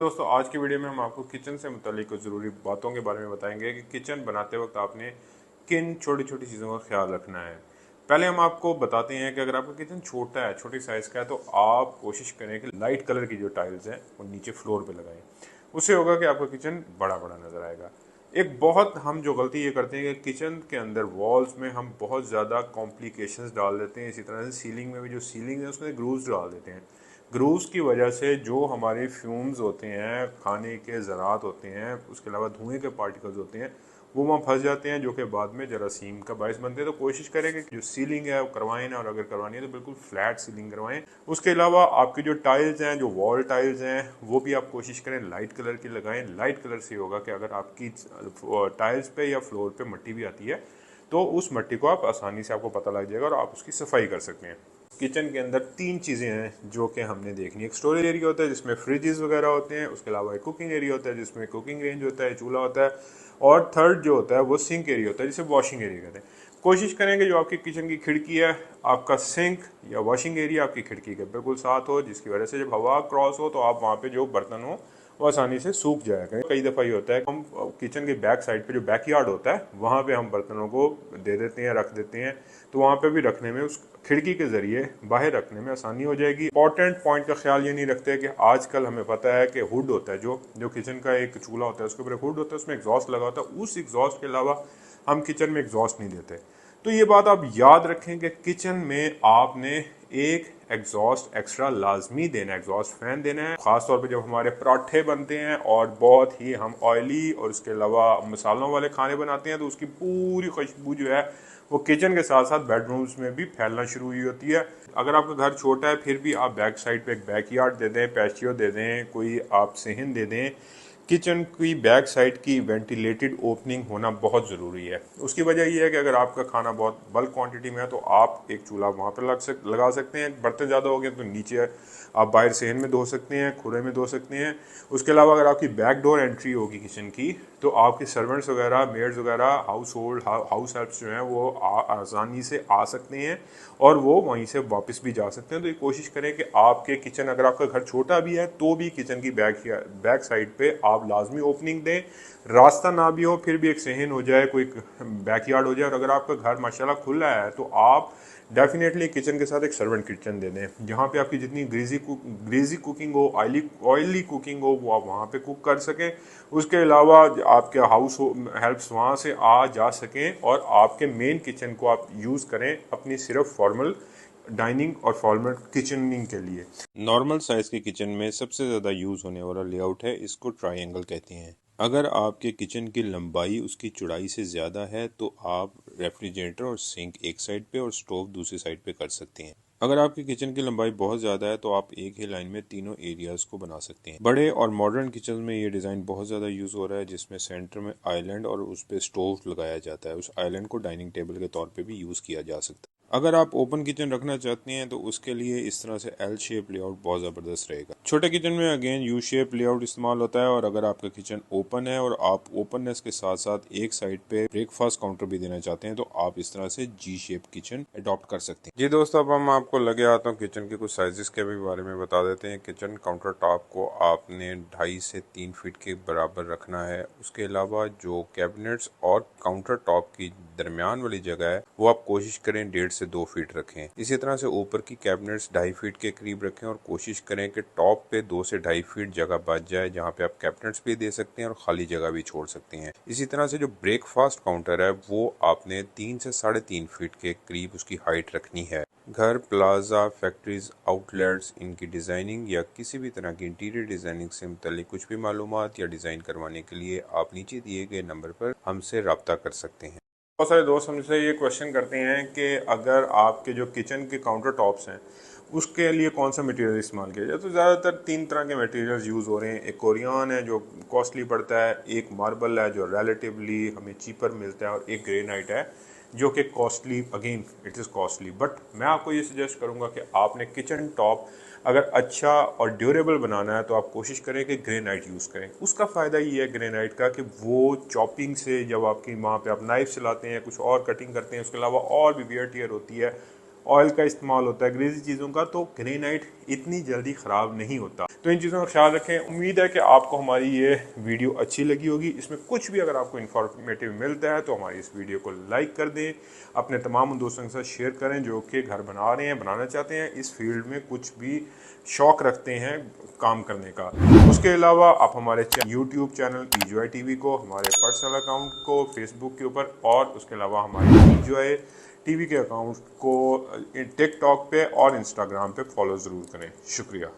दोस्तों आज की वीडियो में हम आपको किचन से मुतालिक कुछ ज़रूरी बातों के बारे में बताएंगे कि किचन बनाते वक्त आपने किन छोटी छोटी चीज़ों का ख्याल रखना है। पहले हम आपको बताते हैं कि अगर आपका किचन छोटा है, छोटी साइज़ का है, तो आप कोशिश करें कि लाइट कलर की जो टाइल्स हैं वो नीचे फ्लोर पे लगाएं। उससे होगा कि आपका किचन बड़ा बड़ा नज़र आएगा। एक बहुत हम जो गलती ये करते हैं कि किचन के अंदर वॉल्स में हम बहुत ज़्यादा कॉम्प्लिकेशंस डाल देते हैं। इसी तरह से सीलिंग में भी जो सीलिंग है उसमें ग्रूव्स डाल देते हैं। ग्रूव्स की वजह से जो हमारे फ्यूम्स होते हैं, खाने के ज़रात होते हैं, उसके अलावा धुएं के पार्टिकल्स होते हैं, वो वहाँ फंस जाते हैं, जो कि बाद में जरासीम का बायस बनते हैं। तो कोशिश करें कि जो सीलिंग है वो करवाएं ना, और अगर करवानी है तो बिल्कुल फ्लैट सीलिंग करवाएं। उसके अलावा आपकी जो टाइल्स हैं, जो वॉल टाइल्स हैं, वो भी आप कोशिश करें लाइट कलर की लगाएं। लाइट कलर से होगा कि अगर आपकी टाइल्स पे या फ्लोर पे मिट्टी भी आती है तो उस मिट्टी को आप आसानी से आपको पता लग जाएगा और आप उसकी सफाई कर सकते हैं। किचन के अंदर तीन चीज़ें हैं जो कि हमने देखनी है। एक स्टोरेज एरिया होता है जिसमें फ्रिजेस वगैरह होते हैं, उसके अलावा एक कुकिंग एरिया होता है जिसमें कुकिंग रेंज होता है, चूल्हा होता है, और थर्ड जो होता है वो सिंक एरिया होता है जिसे वॉशिंग एरिया कहते हैं। कोशिश करेंगे जो आपकी किचन की खिड़की है, आपका सिंक या वॉशिंग एरिया आपकी खिड़की के बिल्कुल साथ हो, जिसकी वजह से जब हवा क्रॉस हो तो आप वहाँ पे जो बर्तन हो वो आसानी से सूख जाया करें। कई दफ़ा ये होता है हम किचन के बैक साइड पे जो बैकयार्ड होता है वहाँ पे हम बर्तनों को दे देते हैं, रख देते हैं, तो वहाँ पे भी रखने में, उस खिड़की के ज़रिए बाहर रखने में आसानी हो जाएगी। इंपॉर्टेंट पॉइंट का ख्याल ये नहीं रखते कि आजकल हमें पता है कि हुड होता है, जो जो किचन का एक चूल्हा होता है उसके ऊपर हुड होता है, उसमें एग्जॉस्ट लगा होता है। उस एग्जॉस्ट के अलावा हम किचन में एग्जॉस्ट नहीं देते। तो ये बात आप याद रखें कि किचन में आपने एक एग्जॉस्ट एक्स्ट्रा लाजमी देना है, एग्जॉस्ट फैन देना है। खासतौर पे जब हमारे पराठे बनते हैं और बहुत ही हम ऑयली और उसके अलावा मसालों वाले खाने बनाते हैं तो उसकी पूरी खुशबू जो है वो किचन के साथ साथ बेडरूम्स में भी फैलना शुरू हुई होती है। अगर आपका घर छोटा है फिर भी आप बैक साइड पे एक बैकयार्ड दे दें, पैशियो दे दें, कोई आप सहन दे दें। किचन की बैक साइड की वेंटिलेटेड ओपनिंग होना बहुत ज़रूरी है। उसकी वजह यह है कि अगर आपका खाना बहुत बल्क क्वांटिटी में है तो आप एक चूल्हा वहाँ पर लगा सकते हैं। बर्तन ज़्यादा हो गए तो नीचे आप बाहर सहन में धो सकते हैं, खुले में धो सकते हैं। उसके अलावा अगर आपकी बैक डोर एंट्री होगी किचन की तो आपके सर्वेंट्स वगैरह, मेड्स वगैरह, हाउस हेल्प्स जो हैं वो आसानी से आ सकते हैं और वो वहीं से वापस भी जा सकते हैं। तो ये कोशिश करें कि आपके किचन, अगर आपका घर छोटा भी है तो भी किचन की बैक साइड पे आप लाजमी ओपनिंग दें। रास्ता ना भी हो फिर भी एक सहन हो जाए, कोई बैकयार्ड हो जाए। और अगर आपका घर माशाल्लाह खुला है तो आप डेफिनेटली किचन के साथ एक सर्वेंट किचन दे दें, जहाँ पे आपकी जितनी ग्रीजी कुकिंग हो, ऑयली कुकिंग हो, वो आप वहाँ पे कुक कर सकें। उसके अलावा आपके हाउस हेल्प्स वहाँ से आ जा सकें और आपके मेन किचन को आप यूज़ करें अपनी सिर्फ फॉर्मल डाइनिंग और फॉर्मल किचनिंग के लिए। नॉर्मल साइज के किचन में सबसे ज़्यादा यूज़ होने वाला लेआउट है, इसको ट्रायंगल कहते हैं। अगर आपके किचन की लंबाई उसकी चौड़ाई से ज़्यादा है तो आप रेफ्रिजरेटर और सिंक एक साइड पे और स्टोव दूसरी साइड पे कर सकते हैं। अगर आपकी किचन की लंबाई बहुत ज़्यादा है तो आप एक ही लाइन में तीनों एरियाज को बना सकते हैं। बड़े और मॉडर्न किचन में ये डिज़ाइन बहुत ज़्यादा यूज़ हो रहा है, जिसमें सेंटर में आइलैंड और उस पर स्टोव लगाया जाता है। उस आइलैंड को डाइनिंग टेबल के तौर पे भी यूज़ किया जा सकता है। अगर आप ओपन किचन रखना चाहते हैं तो उसके लिए इस तरह से एल शेप लेआउट बहुत ज़बरदस्त रहेगा। छोटे किचन में अगेन यू शेप लेआउट इस्तेमाल होता है। और अगर आपका किचन ओपन है और आप ओपननेस के साथ साथ एक साइड पे ब्रेकफास्ट काउंटर भी देना चाहते हैं तो आप इस तरह से जी शेप किचन अडॉप्ट कर सकते हैं। जी दोस्तों, अब हम आपको लगे आता हूँ किचन के कुछ साइजेस के भी बारे में बता देते हैं। किचन काउंटर टॉप को आपने 2.5 से 3 फीट के बराबर रखना है। उसके अलावा जो कैबिनेट्स और काउंटर टॉप की दरमियान वाली जगह है वो आप कोशिश करें 1.5 से 2 फीट रखें। इसी तरह से ऊपर की कैबिनेट्स 2.5 फीट के करीब रखें और कोशिश करें कि टॉप पे 2 से 2.5 फीट जगह बच जाए, जहाँ पे आप कैबिनेट्स भी दे सकते हैं और खाली जगह भी छोड़ सकते हैं। इसी तरह से जो ब्रेकफास्ट काउंटर है वो आपने 3 से 3.5 फीट के करीब उसकी हाइट रखनी है। घर, प्लाजा, फैक्ट्रीज, आउटलेट्स, इनकी डिज़ाइनिंग या किसी भी तरह की इंटीरियर डिज़ाइनिंग से मुतल्लिक कुछ भी मालूमात या डिज़ाइन करवाने के लिए आप नीचे दिए गए नंबर पर हमसे रब्ता कर सकते हैं। बहुत सारे दोस्त हमसे ये क्वेश्चन करते हैं कि अगर आपके जो किचन के काउंटर टॉप्स हैं उसके लिए कौन सा मटेरियल इस्तेमाल किया जाए। तो ज़्यादातर 3 तरह के मटेरियल्स यूज़ हो रहे हैं। एक कोरियान है जो कॉस्टली पड़ता है, एक मार्बल है जो रिलेटिवली हमें चीपर मिलता है, और एक ग्रेनाइट है जो कि costly, again it is costly. But मैं आपको ये सजेस्ट करूँगा कि आपने किचन टॉप अगर अच्छा और ड्यूरेबल बनाना है तो आप कोशिश करें कि ग्रेनाइट यूज़ करें। उसका फ़ायदा ये है ग्रेनाइट का कि वो चॉपिंग से, जब आपकी वहाँ पे आप नाइफ चलाते हैं, कुछ और कटिंग करते हैं, उसके अलावा और भी वियर टियर होती है, ऑयल का इस्तेमाल होता है, ग्रेजी चीज़ों का, तो ग्रेनाइट इतनी जल्दी ख़राब नहीं होता। तो इन चीज़ों का ख्याल रखें। उम्मीद है कि आपको हमारी ये वीडियो अच्छी लगी होगी। इसमें कुछ भी अगर आपको इन्फॉर्मेटिव मिलता है तो हमारी इस वीडियो को लाइक कर दें, अपने तमाम दोस्तों के साथ शेयर करें जो कि घर बना रहे हैं, बनाना चाहते हैं, इस फील्ड में कुछ भी शौक़ रखते हैं काम करने का। उसके अलावा आप हमारे यूट्यूब चैनल ईजॉय टीवी को, हमारे पर्सनल अकाउंट को फेसबुक के ऊपर, और उसके अलावा हमारे ईजॉय टीवी के अकाउंट को टिकटॉक पे और इंस्टाग्राम पे फॉलो ज़रूर करें। शुक्रिया।